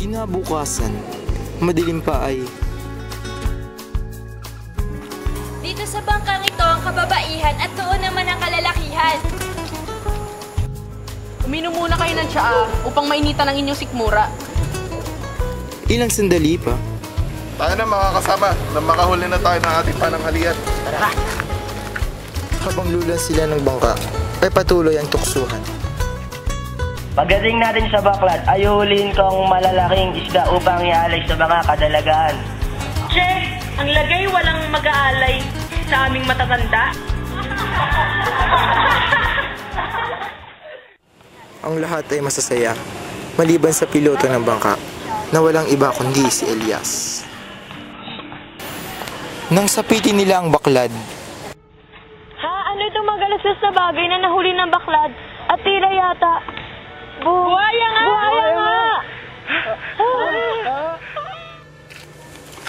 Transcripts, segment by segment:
Kinabukasan, madilim pa ay... Dito sa bangkang ito ang kababaihan at doon naman ang kalalakihan. Uminom muna kayo ng tsaa upang mainitan ang inyong sikmura. Ilang sandali pa. Tayo na mga kasama na makahuli na tayo ng ating pananghalian. Tara! Habang lulan sila ng bangka, ay patuloy ang tuksuhan. Pagdating natin sa Baklad, ay huliin kong malalaking isda upang ialay sa mga kadalagaan. Che, ang lagay walang mag-aalay sa aming matatanda. Ang lahat ay masasaya, maliban sa piloto ng bangka, na walang iba kundi si Elias. Nang sapitin nila ang baklad, Ha? Ano itong magalasas na bagay na nahuli ng baklad? At tila yata... Buhaya nga! Buhaya nga!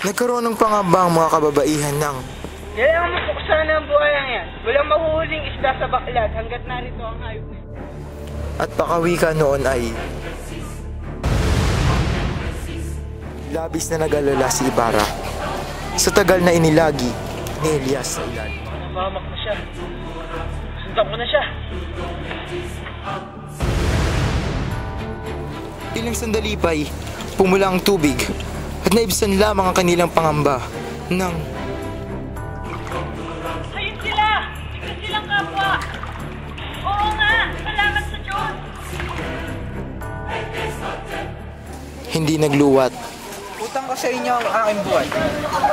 nagkaroon ng pangamba ang mga kababaihan ng Kailangan mapuksan ang buhayang yan. Walang mahuhuling isda sa Baklad hanggat narito ang hayop na ito. at pakawika noon ay labis na nag-alala si Ibarra sa tagal na inilagi ni Elias sa ilalim. Napahamak na siya. Sundan ko na siya. Ilang sandali pa'y pumula ang tubig at naibsan lamang ang kanilang pangamba ng Ayun sila! Tignan silang kapwa! Oo nga! Salamat sa Diyos! hindi nagluwat. Utang ko sa inyo ang aking buhay.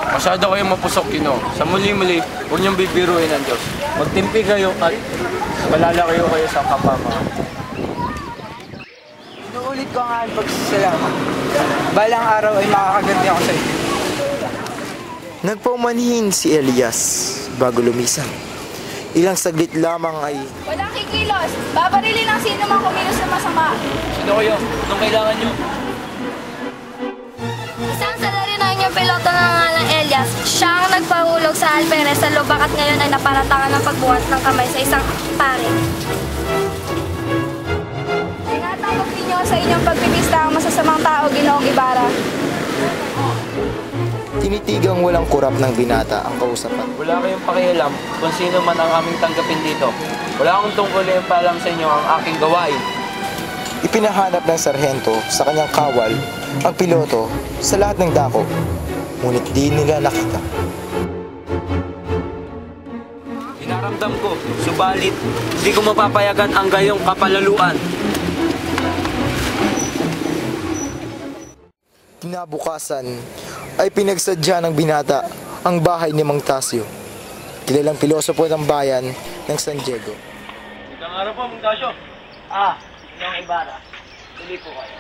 Masyado kayong mapusok, Sa muli-muli, huwag niyong bibiruin ang Diyos. Magtimpi kayo at malalayo kayo sa kapamahan. Inuulit ko ang aking pagsasalamat. Balang araw ay makakaganti ako sa inyo. Nagpaumanhin si Elias bago lumisan. Ilang saglit lamang ay Walang kikilos! Babarilin ang sino mang kumilos na masama! Sino kayo? Anong kailangan niyo? Isang salari na inyong piloto na ngalang Elias. Siya ang nagpahulog sa alperes sa lubak at ngayon ay naparatangan ng pagbuhat ng kamay sa isang pare. Tinatanggap ninyo sa inyong pagpipista ang masasamang tao, Ginoong Ibarra. tinitigang walang kurap ng binata ang kausapan. Wala kayong pakialam kung sino man ang aming tanggapin dito. Wala akong tungkulin pa alam sa inyo ang aking gawain. Ipinahanap ng sarhento sa kanyang kawal ang piloto sa lahat ng dako, ngunit di nila nakita. Inaramdam ko, subalit hindi ko mapapayagan ang gayong kapalaluan. Kinabukasan ay pinagsadya ng binata ang bahay ni Mang Tasio, kilalang pilosopo ng bayan ng San Diego. Magandang araw po, Mang Tasio. Ginoong Ibarra, tuloy po kayo.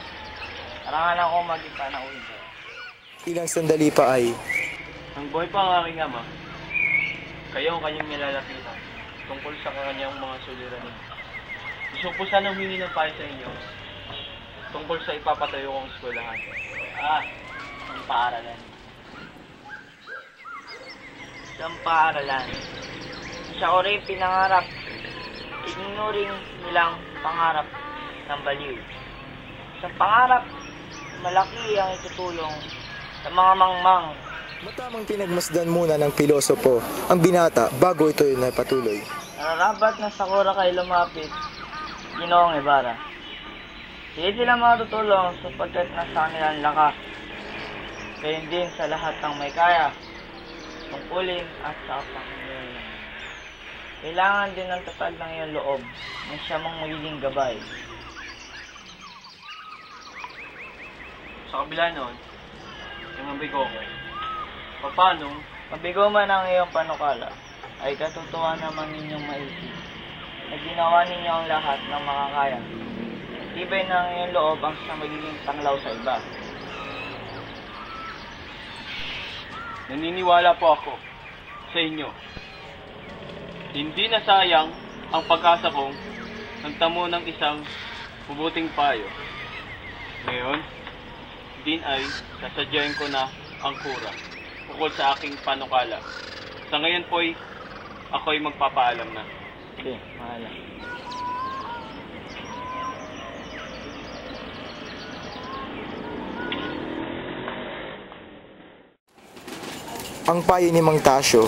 Arangan ako maging panauhin ko. Ilang sandali pa ay Ang buhay pa ang aking ama. Kayo ang kanyang nilalapitan tungkol sa kanyang mga suliranin. Gusto ko sana humingi ng payo sa inyo tungkol sa ipapatayo kong eskwelahan. Ang paaralan. Isang paaralan. Siya ko rin pinangarap. Ignoring nilang pangarap ng baliw. Isang pangarap, malaki ang itutulong sa mga mangmang. matamang pinagmasdan muna ng pilosopo ang binata bago ito ay napatuloy. Nararapat na sakura kay lumapit, Ginoong Ibarra. Hindi sila matutulong sapagkat nasa kanilang lakas. Gayon din sa lahat ng may kaya, tungkulin at sa kapanginayan. Kailangan din ng tatag ng iyong loob na siya mong magiging gabay. Sa kabila noon, yung mabigo ko. Paano? Mabigo man ang iyong panukala, ay katutuwa naman ninyong maisip na ginawa ninyo ang lahat ng makakaya. Tibay ng iyong loob ang sa magiging tanglaw sa iba. Naniniwala po ako sa inyo. Hindi na sayang ang pag-asa kong nagtamo ng isang mabuting payo. Ngayon, din ay sasadyain ko na ang kura ukol sa aking panukala. Sa ngayon po'y ako'y magpapaalam na. Okay, mahala. ang payo ni Mang Tasyo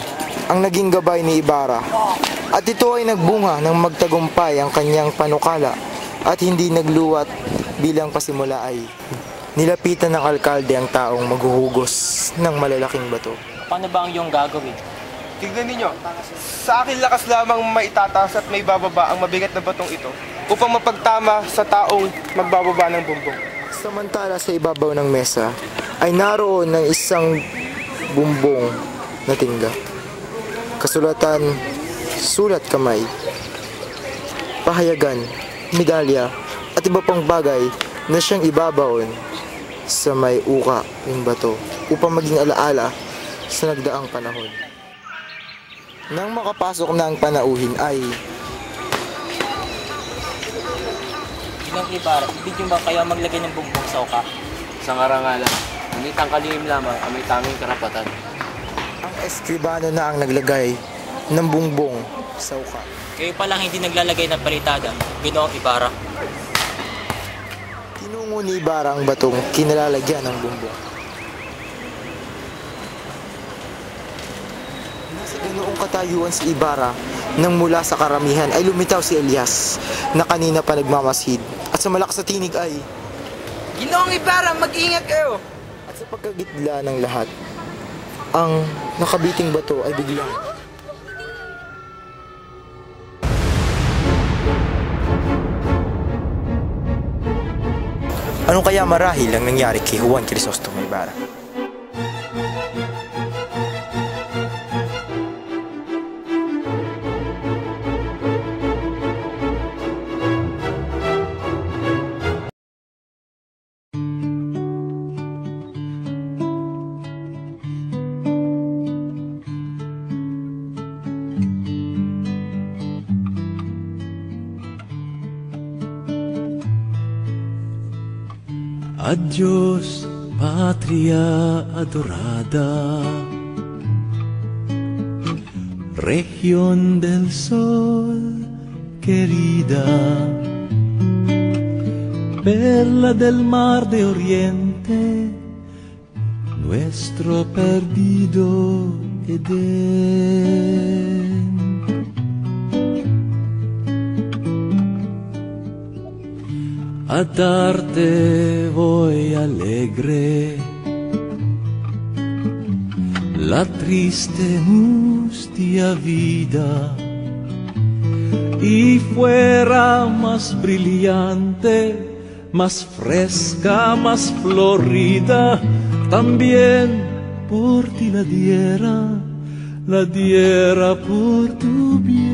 ang naging gabay ni Ibarra. At ito ay nagbunga ng magtagumpay ang kanyang panukala at hindi nagluwat bilang pasimula ay nilapitan ng alkalde ang taong maghuhugos ng malalaking bato. Paano ba ang iyong gagawin? Tignan ninyo, sa akin lakas lamang maitataas at may bababa ang mabigat na batong ito upang mapagtama sa taong magbababa ng bumbong. Samantala sa ibabaw ng mesa ay naroon ng isang bumbong na tingga. Kasulatan, sulat kamay, pahayagan, medalya at iba pang bagay na siyang ibabaon sa may uka ng bato upang maging alaala sa nagdaang panahon. Nang makapasok na ang panauhin ay Ginong Ibarra, ibig niyo ba kaya maglagay ng bumbong sa uka? Sa karangalan, ngunit ang kalihim lamang ang may taming karapatan. ang eskribano na ang naglagay ng bumbong sa uka. Kayo palang hindi naglalagay ng palitada, Ginoong Ibarra. Tinungo ni Ibarra ang batong kinalalagyan ng bumbong. Nasa ganoong katayuan si Ibarra nang mula sa karamihan ay lumitaw si Elias na kanina pa nagmamasid at sa malakas na tinig ay Ginoong Ibarra, mag-ingat kayo! at sa pagkagitla ng lahat ang nakabiting bato ay biglang ano kaya marahil ang nangyari kay Juan Crisostomo Ibarra? Adiós, patria adorada, región del sol querida, perla del mar de oriente, nuestro perdido Edén. A darte voy alegre la triste mustia vida, y fuera más brillante, más fresca, más florida, también por ti la diera por tu bien.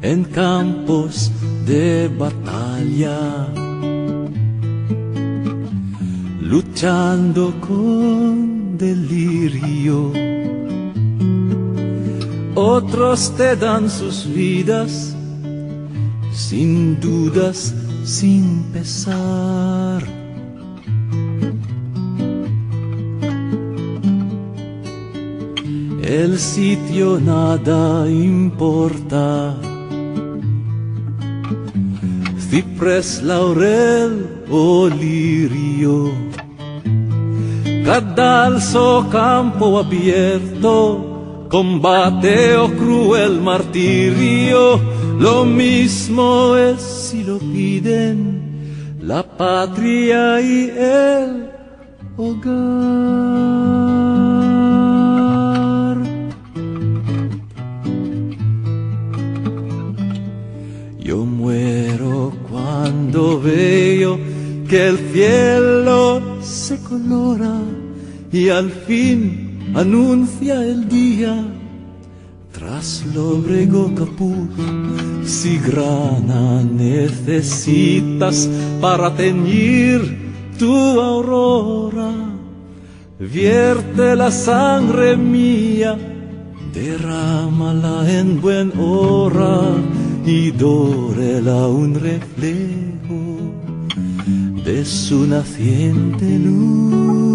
En campos de batalla, luchando con delirio, otros te dan sus vidas, sin dudas, sin pesar. El sitio nada importa, ciprés, laurel o lirio, cadalso, campo abierto, combate o cruel martirio, lo mismo es si lo piden la patria y el hogar. Yo muero cuando veo que el cielo se colora y al fin anuncia el día. Tras lóbrego capuz, si grana necesitas para teñir tu aurora, vierte la sangre mía, derrámala en buen hora y dórela un reflejo de su naciente luz.